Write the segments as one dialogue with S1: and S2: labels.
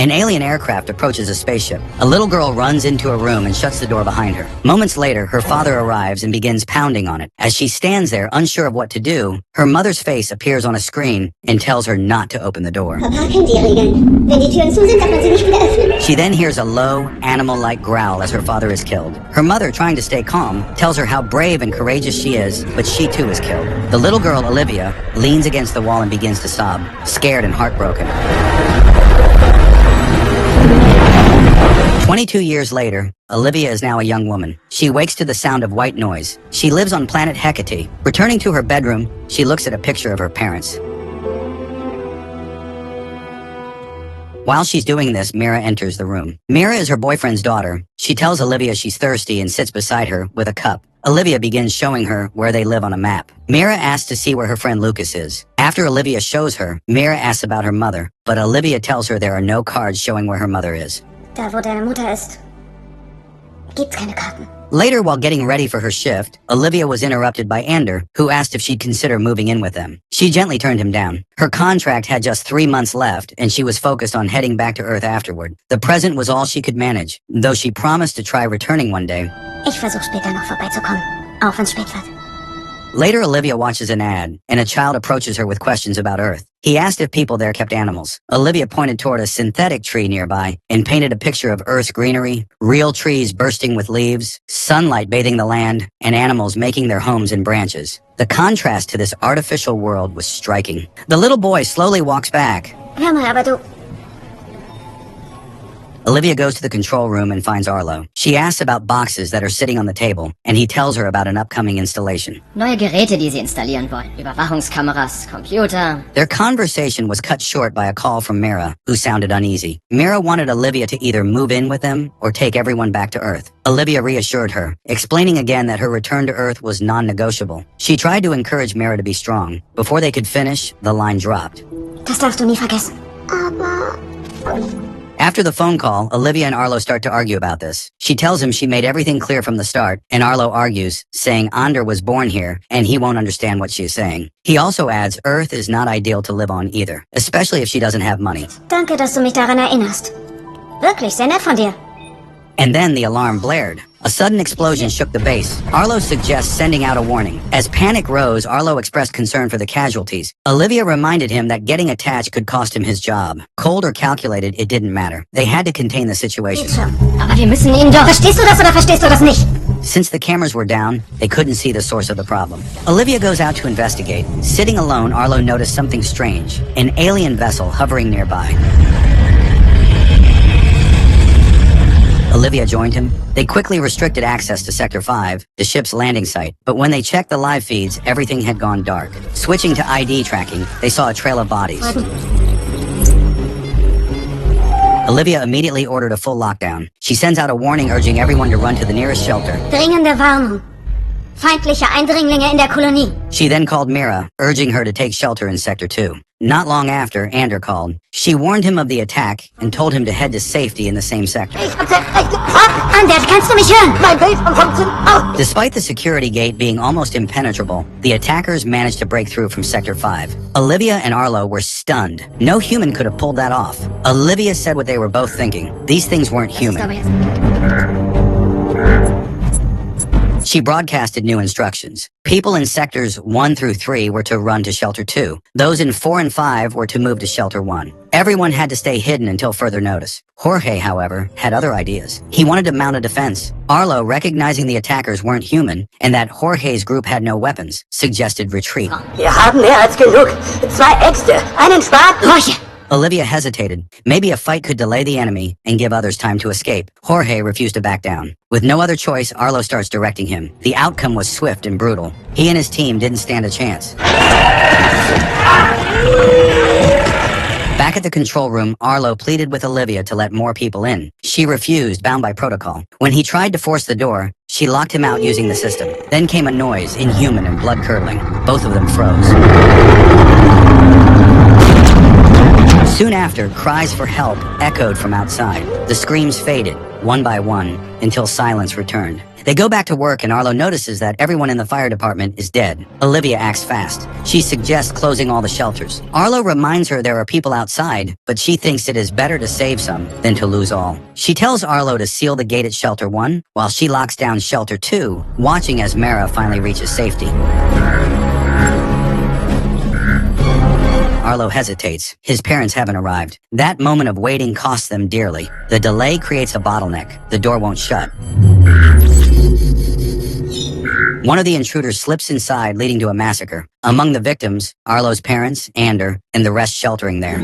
S1: An alien aircraft approaches a spaceship. A little girl runs into a room and shuts the door behind her. Moments later, her father arrives and begins pounding on it. As she stands there, unsure of what to do, her mother's face appears on a screen and tells her not to open the door.
S2: Papa kennt die Regeln. Wenn die Türen zu sind, darf man sie nicht wieder öffnen.
S1: She then hears a low, animal-like growl as her father is killed. Her mother, trying to stay calm, tells her how brave and courageous she is, but she too is killed. The little girl, Olivia, leans against the wall and begins to sob, scared and heartbroken. 22 years later, Olivia is now a young woman. She wakes to the sound of white noise. She lives on planet Hecate. Returning to her bedroom, she looks at a picture of her parents. While she's doing this, Mira enters the room. Mira is her boyfriend's daughter. She tells Olivia she's thirsty and sits beside her with a cup. Olivia begins showing her where they live on a map. Mira asks to see where her friend Lucas is. After Olivia shows her, Mira asks about her mother, but Olivia tells her there are no cards showing where her mother is.
S2: Da, wo deine Mutter ist, gibt's keine Karten.
S1: Later, while getting ready for her shift, Olivia was interrupted by Ander, who asked if she'd consider moving in with them. She gently turned him down. Her contract had just 3 months left, and she was focused on heading back to Earth afterward. The present was all she could manage, though she promised to try returning one day.
S2: Ich versuch später noch vorbeizukommen, auch wenn's spät wird.
S1: Later, Olivia watches an ad, and a child approaches her with questions about Earth. He asked if people there kept animals. Olivia pointed toward a synthetic tree nearby and painted a picture of Earth's greenery, real trees bursting with leaves, sunlight bathing the land, and animals making their homes in branches. The contrast to this artificial world was striking. The little boy slowly walks back.
S2: Hör mal, aber du...
S1: Olivia goes to the control room and finds Arlo. She asks about boxes that are sitting on the table, and he tells her about an upcoming installation.
S3: Neue Geräte, die sie installieren wollen. Überwachungskameras, Computer.
S1: Their conversation was cut short by a call from Mira, who sounded uneasy. Mira wanted Olivia to either move in with them or take everyone back to Earth. Olivia reassured her, explaining again that her return to Earth was non-negotiable. She tried to encourage Mira to be strong. Before they could finish, the line dropped.
S2: Das darfst du nie vergessen. Aber...
S1: After the phone call, Olivia and Arlo start to argue about this. She tells him she made everything clear from the start, and Arlo argues, saying Ander was born here, and he won't understand what she is saying. He also adds Earth is not ideal to live on either, especially if she doesn't have money.
S2: Danke, dass du mich daran erinnerst. Wirklich, sehr nett von dir.
S1: And then the alarm blared. A sudden explosion shook the base. Arlo suggests sending out a warning. As panic rose, Arlo expressed concern for the casualties. Olivia reminded him that getting attached could cost him his job. Cold or calculated, it didn't matter. They had to contain the situation.
S2: Geht schon. Aber wir müssen ihn doch... Verstehst du das oder verstehst du das nicht?
S1: Since the cameras were down, they couldn't see the source of the problem. Olivia goes out to investigate. Sitting alone, Arlo noticed something strange. An alien vessel hovering nearby. Olivia joined him. They quickly restricted access to Sector 5, the ship's landing site. But when they checked the live feeds, everything had gone dark. Switching to ID tracking, they saw a trail of bodies. Olivia immediately ordered a full lockdown. She sends out a warning urging everyone to run to the nearest shelter.
S2: Dringende Warnung. Feindliche Eindringlinge in der Kolonie.
S1: She then called Mira, urging her to take shelter in Sector 2. Not long after, Ander called. She warned him of the attack and told him to head to safety in the same sector.
S2: Ander, kannst du mich hören? Mein Bild funktioniert.
S1: Despite the security gate being almost impenetrable, the attackers managed to break through from Sector 5. Olivia and Arlo were stunned. No human could have pulled that off. Olivia said what they were both thinking. These things weren't human. She broadcasted new instructions. People in sectors 1 through 3 were to run to Shelter 2. Those in 4 and 5 were to move to Shelter 1. Everyone had to stay hidden until further notice. Jorge, however, had other ideas. He wanted to mount a defense. Arlo, recognizing the attackers weren't human and that Jorge's group had no weapons, suggested retreat.
S4: Wir haben mehr als genug. 2 Äxte, einen Spaten.
S2: Horche!
S1: Olivia hesitated. Maybe a fight could delay the enemy and give others time to escape. Jorge refused to back down. With no other choice, Arlo starts directing him. The outcome was swift and brutal. He and his team didn't stand a chance. Back at the control room, Arlo pleaded with Olivia to let more people in. She refused, bound by protocol. When he tried to force the door, she locked him out using the system. Then came a noise, inhuman and blood-curdling. Both of them froze. Soon after, cries for help echoed from outside. The screams faded, one by one, until silence returned. They go back to work and Arlo notices that everyone in the fire department is dead. Olivia acts fast. She suggests closing all the shelters. Arlo reminds her there are people outside, but she thinks it is better to save some than to lose all. She tells Arlo to seal the gate at Shelter 1 while she locks down Shelter 2, watching as Mara finally reaches safety. Arlo hesitates. His parents haven't arrived. That moment of waiting costs them dearly. The delay creates a bottleneck. The door won't shut. One of the intruders slips inside, leading to a massacre. Among the victims, Arlo's parents, Ander, and the rest sheltering there.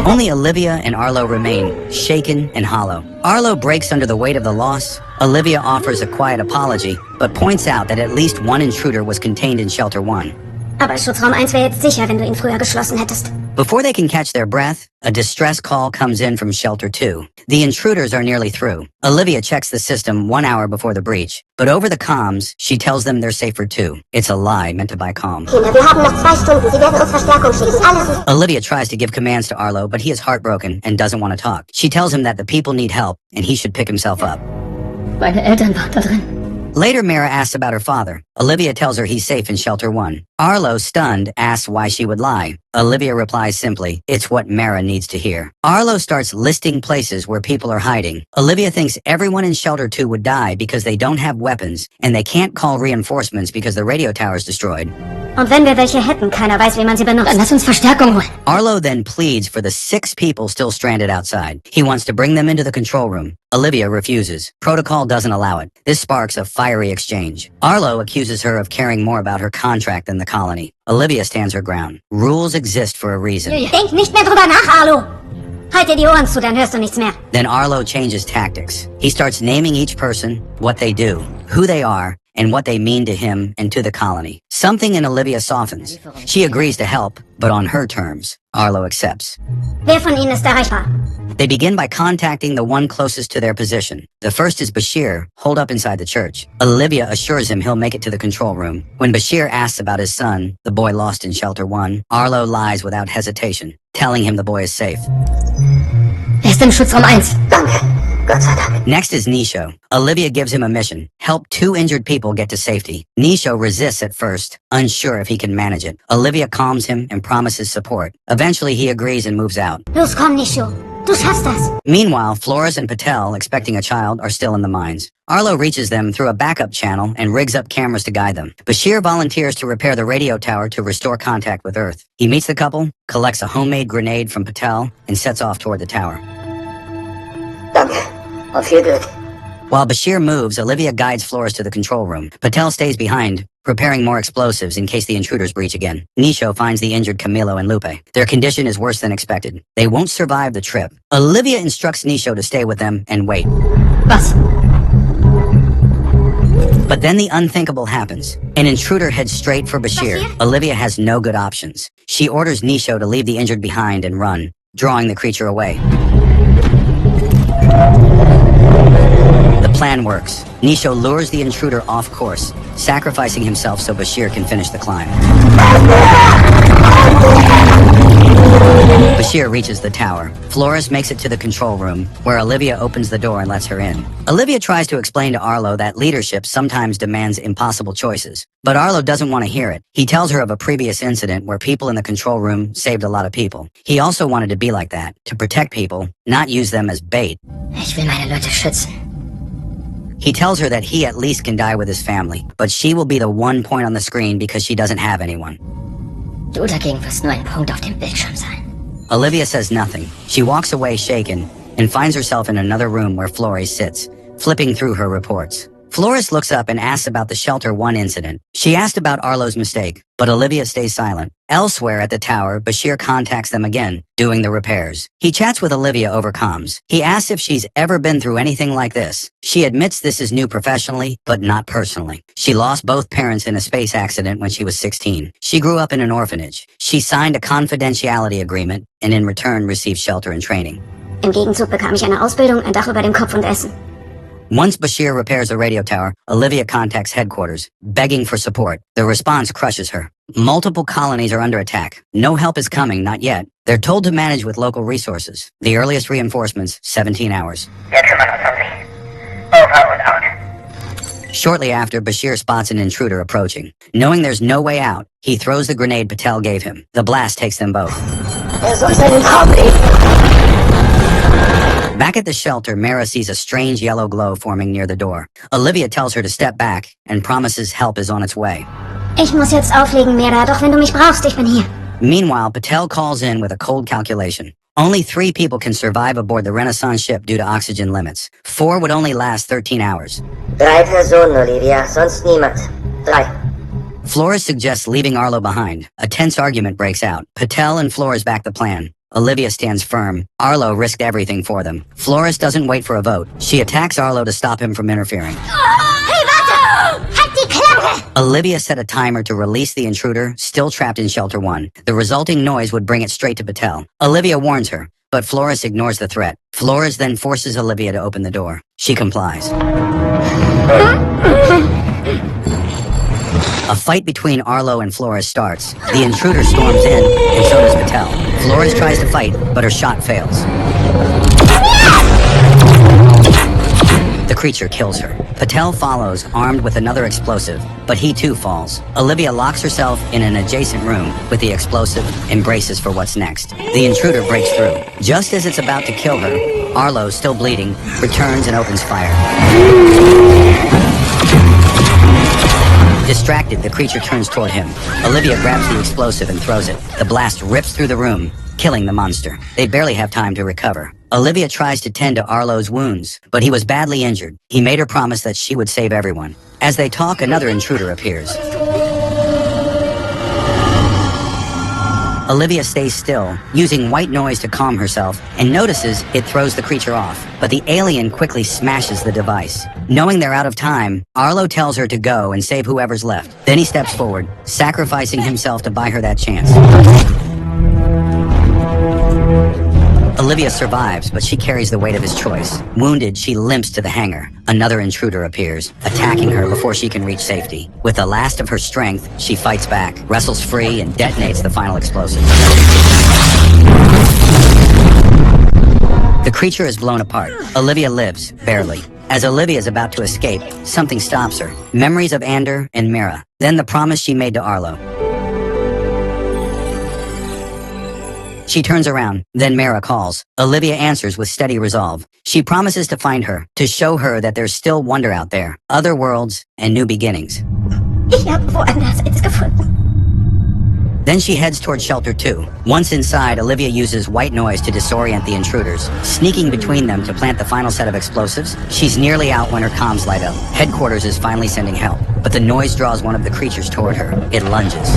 S1: Only Olivia and Arlo remain, shaken and hollow. Arlo breaks under the weight of the loss. Olivia offers a quiet apology, but points out that at least one intruder was contained in Shelter 1.
S2: Aber Schutzraum 1 wäre jetzt sicher, wenn du ihn früher geschlossen hättest.
S1: Before they can catch their breath, a distress call comes in from Shelter 2. The intruders are nearly through. Olivia checks the system 1 hour before the breach, but over the comms, she tells them they're safe for 2. It's a lie meant to buy calm.
S4: Kinder, wir haben noch 2 Stunden. Sie werden uns Verstärkung schicken. Alles ist...
S1: Olivia tries to give commands to Arlo, but he is heartbroken and doesn't want to talk. She tells him that the people need help, and he should pick himself up.
S3: Meine Eltern waren da drin.
S1: Later, Mara asks about her father. Olivia tells her he's safe in Shelter 1. Arlo, stunned, asks why she would lie. Olivia replies simply, it's what Mara needs to hear. Arlo starts listing places where people are hiding. Olivia thinks everyone in Shelter 2 would die because they don't have weapons, and they can't call reinforcements because the radio tower is destroyed.
S2: Und wenn wir welche hätten, keiner weiß, wie man sie benutzt.
S3: Dann lass uns Verstärkung holen.
S1: Arlo then pleads for the 6 people still stranded outside. He wants to bring them into the control room. Olivia refuses. Protocol doesn't allow it. This sparks a fiery exchange. Arlo accuses her of caring more about her contract than the colony. Olivia stands her ground. Rules exist for a reason.
S2: Denk nicht mehr drüber nach, Arlo. Halt dir die Ohren zu, dann hörst du nichts mehr.
S1: Then Arlo changes tactics. He starts naming each person, what they do, who they are, and what they mean to him and to the colony. Something in Olivia softens. She agrees to help, but on her terms. Arlo accepts.
S2: Wer von ihnen ist erreichbar?
S1: They begin by contacting the one closest to their position. The first is Bashir, holed up inside the church. Olivia assures him he'll make it to the control room. When Bashir asks about his son, the boy lost in Shelter 1, Arlo lies without hesitation, telling him the boy is safe.
S3: Er ist im Schutzraum 1.
S4: Danke. Gott sei Dank.
S1: Next is Nisho. Olivia gives him a mission. Help 2 injured people get to safety. Nisho resists at first, unsure if he can manage it. Olivia calms him and promises support. Eventually he agrees and moves out.
S2: Los, komm, Nisho. Du schaffst das.
S1: Meanwhile, Flores and Patel, expecting a child, are still in the mines. Arlo reaches them through a backup channel and rigs up cameras to guide them. Bashir volunteers to repair the radio tower to restore contact with Earth. He meets the couple, collects a homemade grenade from Patel, and sets off toward the tower.
S4: Danke. Auf viel Glück.
S1: While Bashir moves, Olivia guides Flores to the control room. Patel stays behind, preparing more explosives in case the intruders breach again. Nisho finds the injured Camilo and Lupe. Their condition is worse than expected. They won't survive the trip. Olivia instructs Nisho to stay with them and wait.
S3: Was?
S1: But then the unthinkable happens. An intruder heads straight for Bashir. Olivia has no good options. She orders Nisho to leave the injured behind and run, drawing the creature away. The plan works. Nisho lures the intruder off course, sacrificing himself so Bashir can finish the climb. Bashir reaches the tower. Flores makes it to the control room, where Olivia opens the door and lets her in. Olivia tries to explain to Arlo that leadership sometimes demands impossible choices. But Arlo doesn't want to hear it. He tells her of a previous incident where people in the control room saved a lot of people. He also wanted to be like that, to protect people, not use them as bait.
S3: Ich will meine Leute schützen.
S1: He tells her that he at least can die with his family, but she will be the one point on the screen because she doesn't have anyone.
S3: Du dagegen wirst nur ein Punkt auf dem Bildschirm sein.
S1: Olivia says nothing. She walks away shaken and finds herself in another room where Flores sits, flipping through her reports. Flores looks up and asks about the Shelter 1 incident. She asked about Arlo's mistake, but Olivia stays silent. Elsewhere at the tower, Bashir contacts them again, doing the repairs. He chats with Olivia over comms. He asks if she's ever been through anything like this. She admits this is new professionally, but not personally. She lost both parents in a space accident when she was 16. She grew up in an orphanage. She signed a confidentiality agreement and in return received shelter and training.
S2: Im Gegenzug bekam ich eine Ausbildung, ein Dach über dem Kopf und Essen.
S1: Once Bashir repairs the radio tower, Olivia contacts headquarters, begging for support. The response crushes her. Multiple colonies are under attack. No help is coming, not yet. They're told to manage with local resources. The earliest reinforcements, 17 hours.
S5: Wir kümmern uns um Sie. Over und out.
S1: Shortly after, Bashir spots an intruder approaching. Knowing there's no way out, he throws the grenade Patel gave him. The blast takes them both.
S4: soll seinen Traum leben.
S1: Back at the shelter, Mara sees a strange yellow glow forming near the door. Olivia tells her to step back and promises help is on its way.
S2: Ich muss jetzt auflegen, Mira, doch wenn du mich brauchst, ich bin hier.
S1: Meanwhile, Patel calls in with a cold calculation. Only 3 people can survive aboard the Renaissance ship due to oxygen limits. 4 would only last 13 hours.
S4: 3 Personen, Olivia, sonst niemand. 3.
S1: Flores suggests leaving Arlo behind. A tense argument breaks out. Patel and Flores back the plan. Olivia stands firm. Arlo risked everything for them. Flores doesn't wait for a vote. She attacks Arlo to stop him from interfering.
S2: Hey, warte! Halt die Klappe!
S1: Olivia set a timer to release the intruder, still trapped in Shelter 1. The resulting noise would bring it straight to Patel. Olivia warns her, but Flores ignores the threat. Flores then forces Olivia to open the door. She complies. A fight between Arlo and Flores starts. The intruder storms in, and so does Patel. Flores tries to fight, but her shot fails. The creature kills her. Patel follows, armed with another explosive, but he too falls. Olivia locks herself in an adjacent room with the explosive and braces for what's next. The intruder breaks through. Just as it's about to kill her, Arlo, still bleeding, returns and opens fire. Distracted, the creature turns toward him. Olivia grabs the explosive and throws it. The blast rips through the room, killing the monster. They barely have time to recover. Olivia tries to tend to Arlo's wounds, but he was badly injured. He made her promise that she would save everyone. As they talk, another intruder appears. Olivia stays still, using white noise to calm herself, and notices it throws the creature off. But the alien quickly smashes the device. Knowing they're out of time, Arlo tells her to go and save whoever's left. Then he steps forward, sacrificing himself to buy her that chance. Olivia survives, but she carries the weight of his choice. Wounded, she limps to the hangar. Another intruder appears, attacking her before she can reach safety. With the last of her strength, she fights back, wrestles free, and detonates the final explosive. The creature is blown apart. Olivia lives, barely. As Olivia is about to escape, something stops her. Memories of Ander and Mira. Then the promise she made to Arlo. She turns around, then Mara calls. Olivia answers with steady resolve. She promises to find her, to show her that there's still wonder out there, other worlds, and new beginnings.
S2: Ich hab woanders eins gefunden.
S1: Then she heads toward Shelter 2. Once inside, Olivia uses white noise to disorient the intruders. Sneaking between them to plant the final set of explosives, she's nearly out when her comms light up. Headquarters is finally sending help, but the noise draws one of the creatures toward her. It lunges.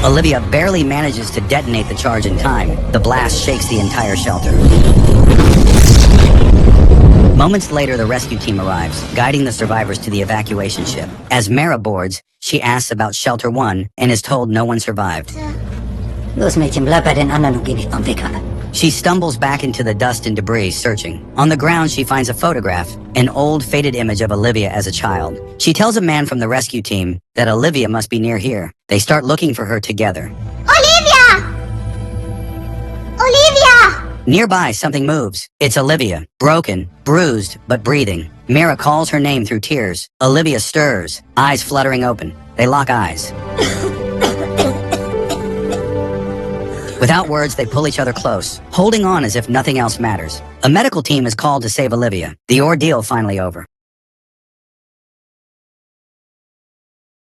S1: Olivia barely manages to detonate the charge in time. The blast shakes the entire shelter. Moments later, the rescue team arrives, guiding the survivors to the evacuation ship. As Mara boards, she asks about Shelter 1 and is told no one survived.
S2: Los, Mädchen, bleib bei den anderen und geh nicht vom Weg ab.
S1: She stumbles back into the dust and debris, searching. On the ground, she finds a photograph, an old, faded image of Olivia as a child. She tells a man from the rescue team that Olivia must be near here. They start looking for her together.
S2: Olivia! Olivia!
S1: Nearby, something moves. It's Olivia, broken, bruised, but breathing. Mara calls her name through tears. Olivia stirs, eyes fluttering open. They lock eyes. Without words, they pull each other close, holding on as if nothing else matters. A medical team is called to save Olivia. The ordeal finally over.